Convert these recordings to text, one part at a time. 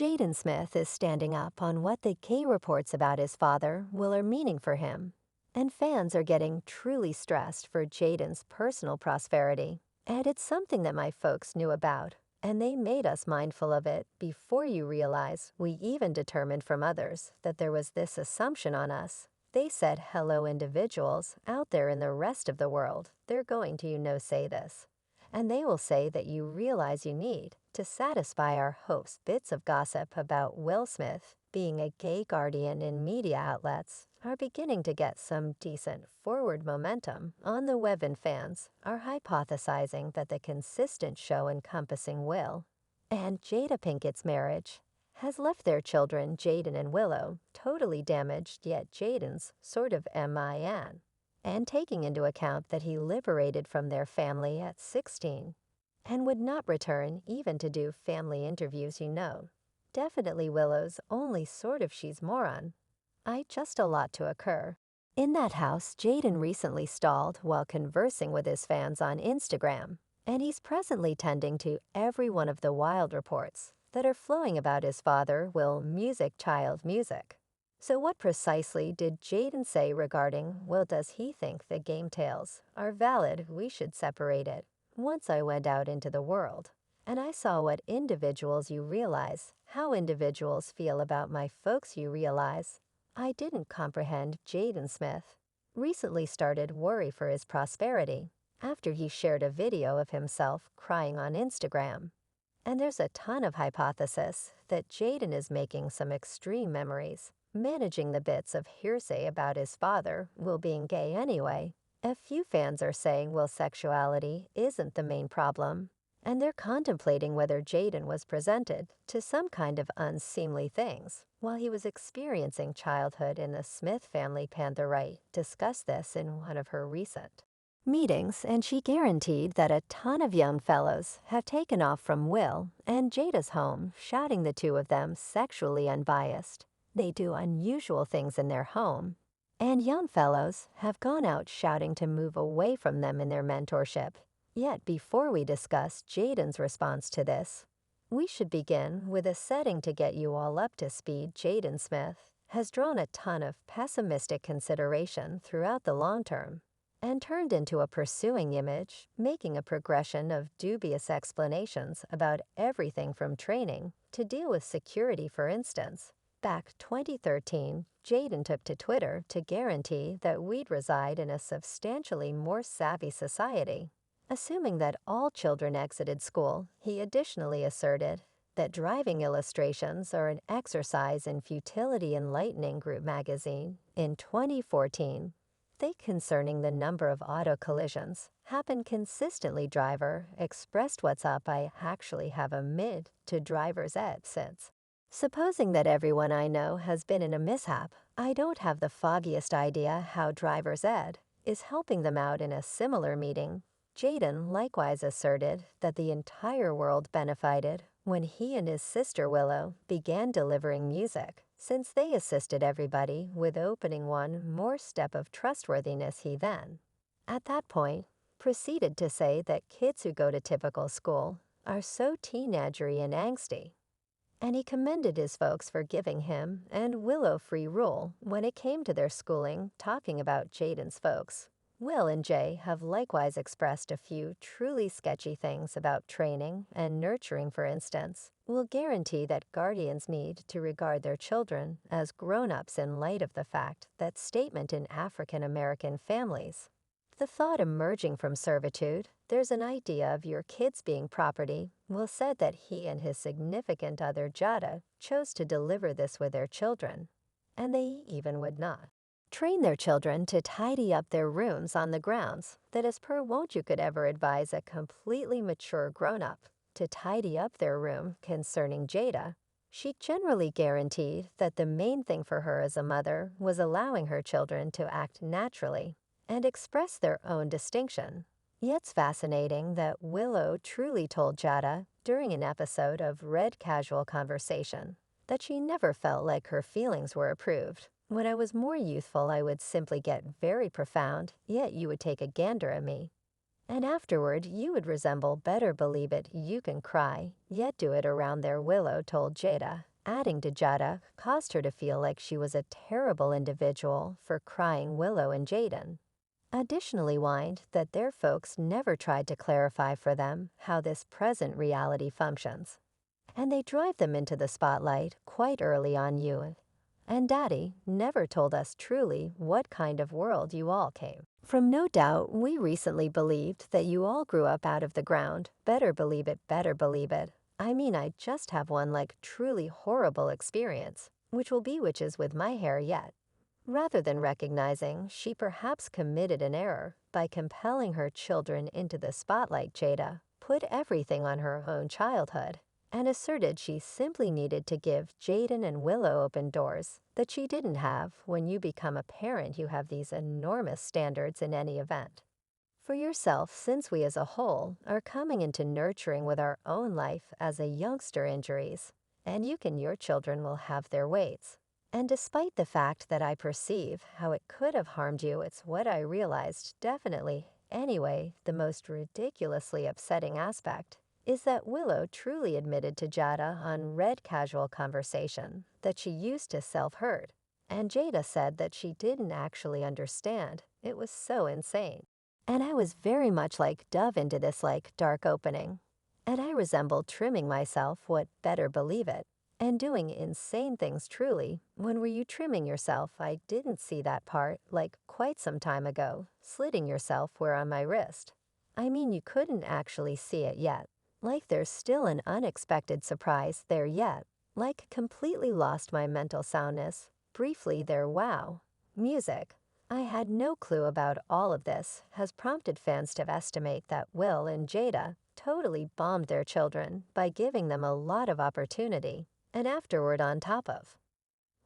Jaden Smith is standing up on what the K reports about his father will are meaning for him, and fans are getting truly stressed for Jaden's personal prosperity. And it's something that my folks knew about, and they made us mindful of it before you realize we even determined from others that there was this assumption on us. They said, hello, individuals out there in the rest of the world, they're going to say this. And they will say that you realize you need to satisfy our host's bits of gossip about Will Smith being a gay guardian in media outlets are beginning to get some decent forward momentum on the web, and fans are hypothesizing that the consistent show encompassing Will and Jada Pinkett's marriage has left their children, Jaden and Willow, totally damaged, yet Jaden's sort of MIN. And taking into account that he liberated from their family at 16 and would not return even to do family interviews, definitely Willow's only sort of she's moron. Just a lot to occur. In that house, Jaden recently stalled while conversing with his fans on Instagram, and he's presently tending to every one of the wild reports that are flowing about his father, Will Child Music. So what precisely did Jaden say regarding, well, does he think the game tales are valid? We should separate it. Once I went out into the world, and I saw what individuals you realize, how individuals feel about my folks you realize. I didn't comprehend Jaden Smith recently started worry for his prosperity after he shared a video of himself crying on Instagram. And there's a ton of hypothesis that Jaden is making some extreme memories, managing the bits of hearsay about his father, Will being gay anyway. A few fans are saying Will's sexuality isn't the main problem, and they're contemplating whether Jaden was presented to some kind of unseemly things while he was experiencing childhood in the Smith family. Panther Wright discussed this in one of her recent meetings, and she guaranteed that a ton of young fellows have taken off from Will and Jada's home, shouting the two of them sexually unbiased. They do unusual things in their home, and young fellows have gone out shouting to move away from them in their mentorship. Yet before we discuss Jaden's response to this, we should begin with a setting to get you all up to speed. Jaden Smith has drawn a ton of pessimistic consideration throughout the long term and turned into a pursuing image, making a progression of dubious explanations about everything from training to deal with security. For instance, back 2013, Jaden took to Twitter to guarantee that we'd reside in a substantially more savvy society. Assuming that all children exited school, he additionally asserted that driving illustrations are an exercise in futility. Enlightening Group magazine in 2014, they concerning the number of auto collisions happen consistently. Driver expressed, what's up, I actually have a mid to driver's ed since. Supposing that everyone I know has been in a mishap, I don't have the foggiest idea how driver's ed is helping them out. In a similar meeting, Jaden likewise asserted that the entire world benefited when he and his sister Willow began delivering music, since they assisted everybody with opening one more step of trustworthiness. He then, at that point, proceeded to say that kids who go to typical school are so teenagery and angsty, and he commended his folks for giving him and Willow free rule when it came to their schooling. Talking about Jaden's folks, Will and Jay have likewise expressed a few truly sketchy things about training and nurturing. For instance, will guarantee that guardians need to regard their children as grown-ups in light of the fact that statement in African American families. The thought emerging from servitude, there's an idea of your kids being property. Will said that he and his significant other Jada chose to deliver this with their children, and they even would not train their children to tidy up their rooms on the grounds that, as per won't you could ever advise a completely mature grown-up to tidy up their room. Concerning Jada, she generally guaranteed that the main thing for her as a mother was allowing her children to act naturally and express their own distinction. Yet it's fascinating that Willow truly told Jada during an episode of Red Casual Conversation that she never felt like her feelings were approved. When I was more youthful, I would simply get very profound, yet you would take a gander at me. And afterward, you would resemble, better believe it, you can cry, yet do it around there. Willow told Jada Adding to Jada caused her to feel like she was a terrible individual for crying Willow and Jaden. Additionally whined that their folks never tried to clarify for them how this present reality functions. And they drive them into the spotlight quite early on you. And Daddy never told us truly what kind of world you all came from. No doubt, we recently believed that you all grew up out of the ground. Better believe it, better believe it. I mean, I just have one like truly horrible experience, which will be witches with my hair yet. Rather than recognizing she perhaps committed an error by compelling her children into the spotlight, Jada put everything on her own childhood and asserted she simply needed to give Jaden and Willow open doors that she didn't have. When you become a parent, you have these enormous standards in any event. For yourself, since we as a whole are coming into nurturing with our own life as a youngster injuries, and your children will have their weights. And despite the fact that I perceive how it could have harmed you, it's what I realized definitely. Anyway, the most ridiculously upsetting aspect is that Willow truly admitted to Jada on Red Casual Conversation that she used to self-hurt, and Jada said that she didn't actually understand. It was so insane. And I was very much like dove into this like dark opening. And I resembled trimming myself, what better believe it, and doing insane things truly. When were you trimming yourself? I didn't see that part, like quite some time ago. Slitting yourself where on my wrist. I mean, you couldn't actually see it yet. Like there's still an unexpected surprise there yet. Like completely lost my mental soundness. Briefly there, wow. Music. I had no clue about all of this, has prompted fans to estimate that Will and Jada totally bombed their children by giving them a lot of opportunity, and afterward on top of.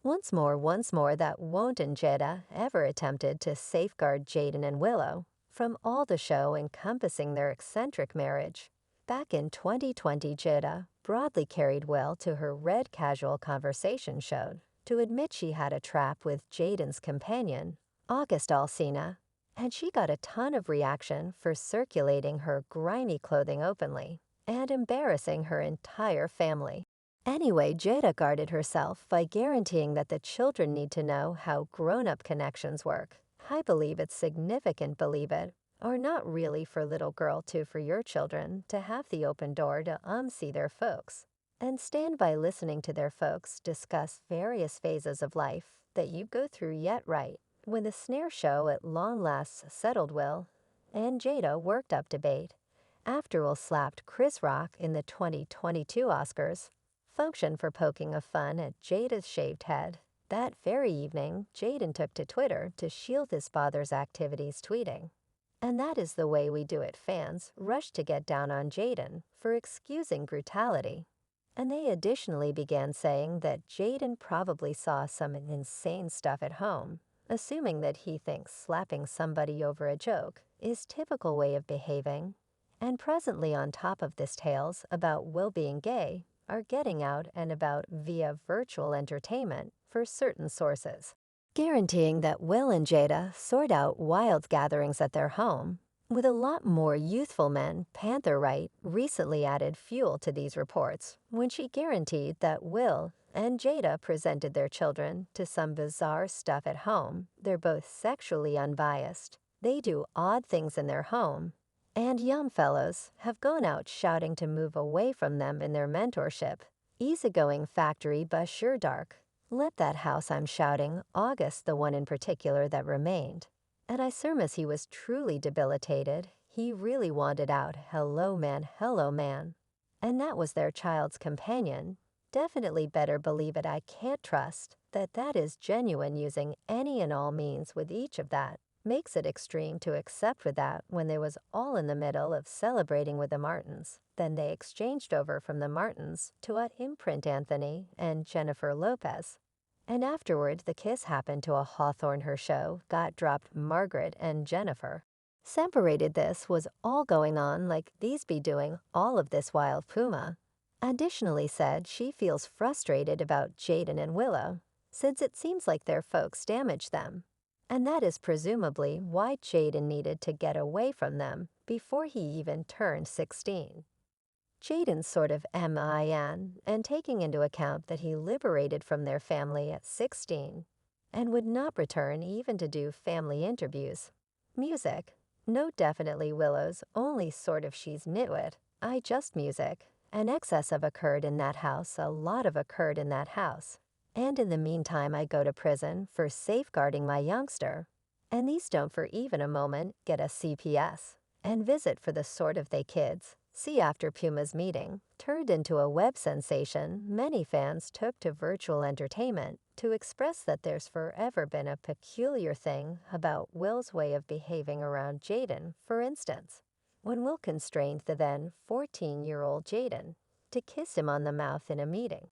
Once more that won't and Jada ever attempted to safeguard Jaden and Willow from all the show encompassing their eccentric marriage. Back in 2020, Jada broadly carried Will to her Red Casual Conversation show to admit she had a trap with Jaden's companion, August Alsina, and she got a ton of reaction for circulating her grimy clothing openly and embarrassing her entire family. Anyway, Jada guarded herself by guaranteeing that the children need to know how grown-up connections work. I believe it's significant, believe it, or not really for little girl to for your children to have the open door to see their folks and stand by listening to their folks discuss various phases of life that you go through yet right. When the snare show at long last settled Will and Jada worked up debate, after Will slapped Chris Rock in the 2022 Oscars function for poking a fun at Jada's shaved head. That very evening, Jaden took to Twitter to shield his father's activities, tweeting, "And that is the way we do it." Fans rushed to get down on Jaden for excusing brutality. And they additionally began saying that Jaden probably saw some insane stuff at home, assuming that he thinks slapping somebody over a joke is typical way of behaving. And presently on top of this, tales about Will being gay are getting out and about via virtual entertainment for certain sources, guaranteeing that Will and Jada sort out wild gatherings at their home, with a lot more youthful men. Panther Wright recently added fuel to these reports when she guaranteed that Will and Jada presented their children to some bizarre stuff at home. They're both sexually unbiased. They do odd things in their home, and young fellows have gone out shouting to move away from them in their mentorship. Easygoing factory Bashir Dark. Let that house, I'm shouting. August, the one in particular that remained. And I surmise he was truly debilitated. He really wanted out. Hello, man, hello, man. And that was their child's companion. Definitely better believe it. I can't trust that that is genuine, using any and all means with each of that. Makes it extreme to accept with that when they was all in the middle of celebrating with the Martins. Then they exchanged over from the Martins to what imprint Anthony and Jennifer Lopez. And afterward, the kiss happened to a Hawthorne her show, got dropped Margaret and Jennifer. Separated. This was all going on like these be doing all of this while Puma additionally said she feels frustrated about Jaden and Willow, since it seems like their folks damaged them. And that is presumably why Jaden needed to get away from them before he even turned 16. Jaden's sort of MIN, and taking into account that he liberated from their family at 16 and would not return even to do family interviews. Music. No, definitely Willow's only sort of she's nitwit. I just music. An excess of occurred in that house, a lot of occurred in that house. And in the meantime I go to prison for safeguarding my youngster. And these don't for even a moment get a CPS. And visit for the sort of they kids. See after Puma's meeting, turned into a web sensation, many fans took to virtual entertainment to express that there's forever been a peculiar thing about Will's way of behaving around Jaden, for instance. When Will constrained the then 14-year-old Jaden to kiss him on the mouth in a meeting.